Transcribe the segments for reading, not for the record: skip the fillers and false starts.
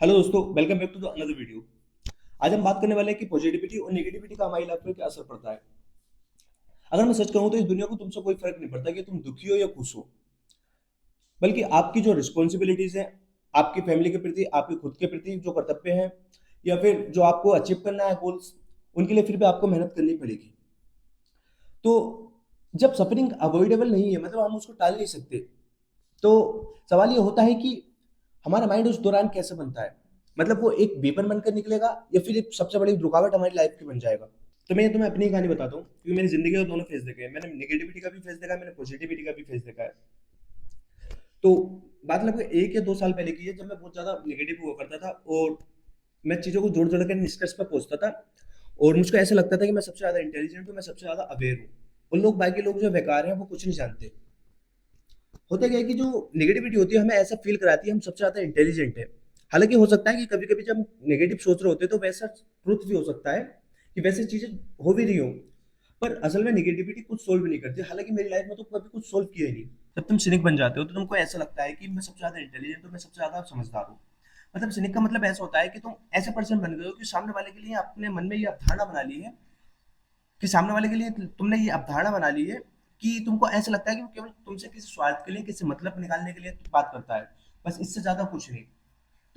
Hello दोस्तों, welcome back to the another video. आज हम बात करने वाले हैं कि पॉजिटिविटी और नेगेटिविटी का हमारी लाइफ पर क्या असर पड़ता है। अगर मैं सच कहूं तो इस दुनिया को तुमसे कोई फर्क नहीं पड़ता कि तुम दुखी हो या खुश हो, बल्कि आपकी जो रिस्पॉन्सिबिलिटीज हैं, आपकी फैमिली के प्रति, आपके खुद के प्रति जो कर्तव्य हैं, या फिर जो आपको अचीव करना है गोल्स, उनके लिए फिर भी आपको मेहनत करनी पड़ेगी। तो जब सफरिंग अवॉइडेबल नहीं है, मतलब हम उसको टाल नहीं सकते, तो सवाल ये होता है कि हमारा माइंड उस दौरान कैसे बनता है। मतलब वो एक वेपन बनकर निकलेगा या फिर एक सबसे बड़ी रुकावट हमारी लाइफ की बन जाएगा। तो मैं तुम्हें अपनी कहानी बताता हूँ, क्योंकि मेरी जिंदगी में दोनों फेज देखे हैं। मैंने नेगेटिविटी का भी फेज देखा है, मैंने पॉजिटिविटी का भी फेज देखा है। तो बात लगभग 1 या 2 साल पहले की है, जब मैं बहुत ज्यादा नेगेटिव हुआ करता था और मैं चीजों को जोड़ जोड़ कर निष्कर्ष पर पहुंचता था, और मुझको ऐसा लगता था कि मैं सबसे ज्यादा इंटेलिजेंट हूँ, मैं सबसे ज्यादा अवेयर हूँ, और लोग, बाकी लोग जो बेकार हैं, वो कुछ नहीं जानते। होता क्या है कि जो नेगेटिविटी होती है हमें ऐसा फील कराती है हम सबसे ज्यादा इंटेलिजेंट है। हालांकि हो सकता है कि कभी कभी जब नेगेटिव सोच रहे होते हैं तो वैसा ट्रुथ भी हो सकता है कि वैसे चीजें हो भी रही हो, पर असल में नेगेटिविटी कुछ सोल्व नहीं करती। हालांकि मेरी लाइफ में तो कभी कुछ सोल्व किया ही नहीं। जब तुम सिनिक बन जाते हो तो तुमको ऐसा लगता है कि मैं सबसे ज्यादा इंटेलिजेंट हूँ, मैं सबसे ज्यादा समझदार हूँ। मतलब सिनिक का मतलब ऐसा होता है कि तुम ऐसे पर्सन बन गए हो कि सामने वाले के लिए अपने मन में ये अवधारणा बना ली है, कि सामने वाले के लिए तुमने ये अवधारणा बना ली है कि तुमको ऐसा लगता है कि वो केवल तुमसे किसी स्वार्थ के लिए, किसी मतलब निकालने के लिए बात करता है, बस इससे ज्यादा कुछ नहीं।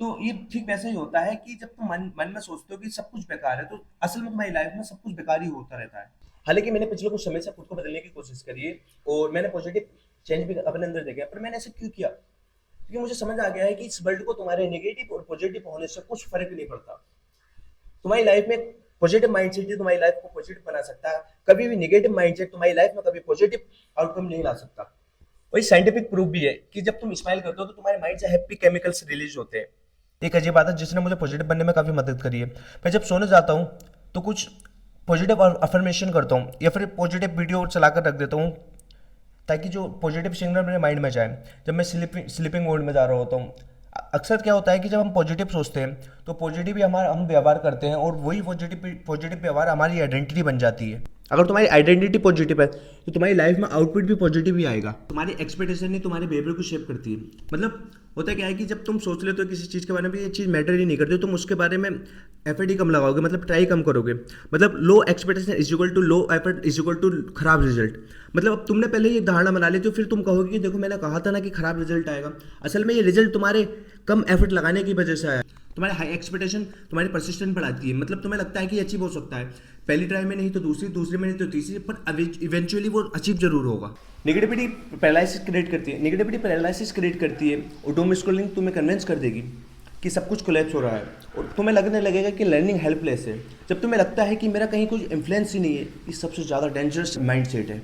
तो ये ठीक वैसा ही होता है कि जब तुम मन मन में सोचते हो कि सब कुछ बेकार है, तो असल में तुम्हारी लाइफ में सब कुछ बेकार ही होता रहता है। हालांकि मैंने पिछले कुछ समय से खुद को बदलने की कोशिश करी है, और मैंने पॉजिटिव चेंज भी अपने अंदर देखा है। पर मैंने ऐसा क्यों किया? क्योंकि मुझे समझ आ गया है कि इस वर्ल्ड को तुम्हारे नेगेटिव और पॉजिटिव होने से कुछ फर्क नहीं पड़ता। तुम्हारी लाइफ में पॉजिटिव माइंडसेट ही तुम्हारी लाइफ को पॉजिटिव बना सकता है। कभी भी नेगेटिव माइंडसेट तुम्हारी लाइफ में कभी पॉजिटिव आउटकम नहीं ला सकता। वही साइंटिफिक प्रूफ भी है कि जब तुम स्माइल करते हो तो तुम्हारे माइंड से हैप्पी केमिकल्स रिलीज होते हैं। एक अजीब बात है जिसने मुझे पॉजिटिव बनने में काफी मदद करी है। मैं जब सोने जाता हूँ तो कुछ पॉजिटिव अफर्मेशन करता हूँ, या फिर पॉजिटिव वीडियो चलाकर रख देता हूँ, ताकि जो पॉजिटिव सिग्नल मेरे माइंड में जाए जब मैं स्लीपिंग मोड में जा रहा होता हूँ। अक्सर क्या होता है कि जब हम पॉजिटिव सोचते हैं तो पॉजिटिव ही हमारा हम व्यवहार करते हैं, और वही पॉजिटिव पॉजिटिव व्यवहार हमारी आइडेंटिटी बन जाती है। अगर तुम्हारी आइडेंटिटी पॉजिटिव है तो तुम्हारी लाइफ में आउटपुट भी पॉजिटिव ही आएगा। तुम्हारी एक्सपेक्टेशन ही तुम्हारे बिहेवियर को शेप करती है। मतलब होता क्या है कि जब तुम सोच लेते हो किसी चीज़ के बारे में, ये चीज़ मैटर ही नहीं करती, तुम उसके बारे में एफर्ट ही कम लगाओगे, मतलब ट्राई कम करोगे। मतलब low expectation is equal to low effort is equal to खराब रिजल्ट। मतलब अब तुमने पहले ये धारणा बना ली तो फिर तुम कहोगे कि देखो मैंने कहा था ना कि खराब रिजल्ट आएगा। असल में ये रिजल्ट तुम्हारे कम एफर्ट लगाने की वजह से आया। तुम्हारी हाई एक्सपेक्टेशन तुम्हारी परसिस्टेंट बढ़ाती है। मतलब तुम्हें लगता है कि अचीव हो सकता है, पहली ट्राई में नहीं तो दूसरी, दूसरी में नहीं तो तीसरी, पर इवेंचुअली वो अचीव जरूर होगा। नेगेटिविटी पैरालिसिस क्रिएट करती है। नेगेटिविटी पैरालिसिस क्रिएट करती है, और डोम स्क्रॉलिंग तुम्हें कन्विंस कर देगी कि सब कुछ कोलैप्स हो रहा है, और तुम्हें लगने लगेगा कि लर्निंग हेल्पलेस है। जब तुम्हें लगता है कि मेरा कहीं कोई इन्फ्लुएंस ही नहीं है, ये सबसे ज़्यादा डेंजरस माइंडसेट है।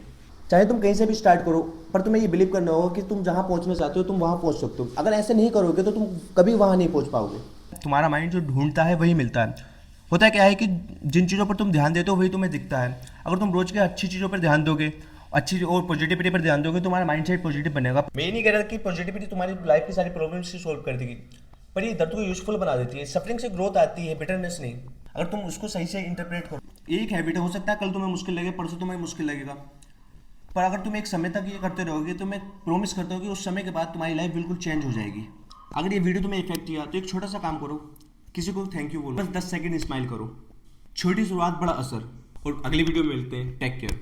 चाहे तुम कहीं से भी स्टार्ट करो, पर तुम्हें ये बिलीव करना होगा कि तुम जहाँ पहुँचना चाहते हो तुम वहाँ पहुँच सकते हो। अगर ऐसे नहीं करोगे तो तुम कभी वहाँ नहीं पहुँच पाओगे। तुम्हारा माइंड जो ढूंढता है वही मिलता है। होता क्या है कि जिन चीज़ों पर तुम ध्यान देते हो वही तुम्हें दिखता है। अगर तुम रोज के अच्छी चीज़ों पर ध्यान दोगे, अच्छी और पॉजिटिविटी पर ध्यान दोगे, तुम्हारा माइंडसेट पॉजिटिव बनेगा। मैं नहीं कह रहा कि पॉजिटिविटी तुम्हारी लाइफ की सारी प्रॉब्लम्स से सॉल्व कर देगी, पर ये दर्द को यूजफुल बना देती है। सफरिंग से ग्रोथ आती है, बिटरनेस नहीं। अगर तुम उसको सही से इंटरप्रेट करो। एक हैबिट हो सकता है कल तुम्हें मुश्किल लगे, परसों तुम्हें मुश्किल लगेगा, पर अगर तुम एक समय तक ये करते रहोगे तो मैं प्रॉमिस करता हूँ कि उस समय के बाद तुम्हारी लाइफ बिल्कुल चेंज हो जाएगी। अगर ये वीडियो तुम्हें इफेक्ट किया तो एक छोटा सा काम करो, किसी को थैंक यू बोलो, बस 10 सेकंड स्माइल करो। छोटी शुरुआत बड़ा असर। और अगली वीडियो में मिलते हैं। Take care.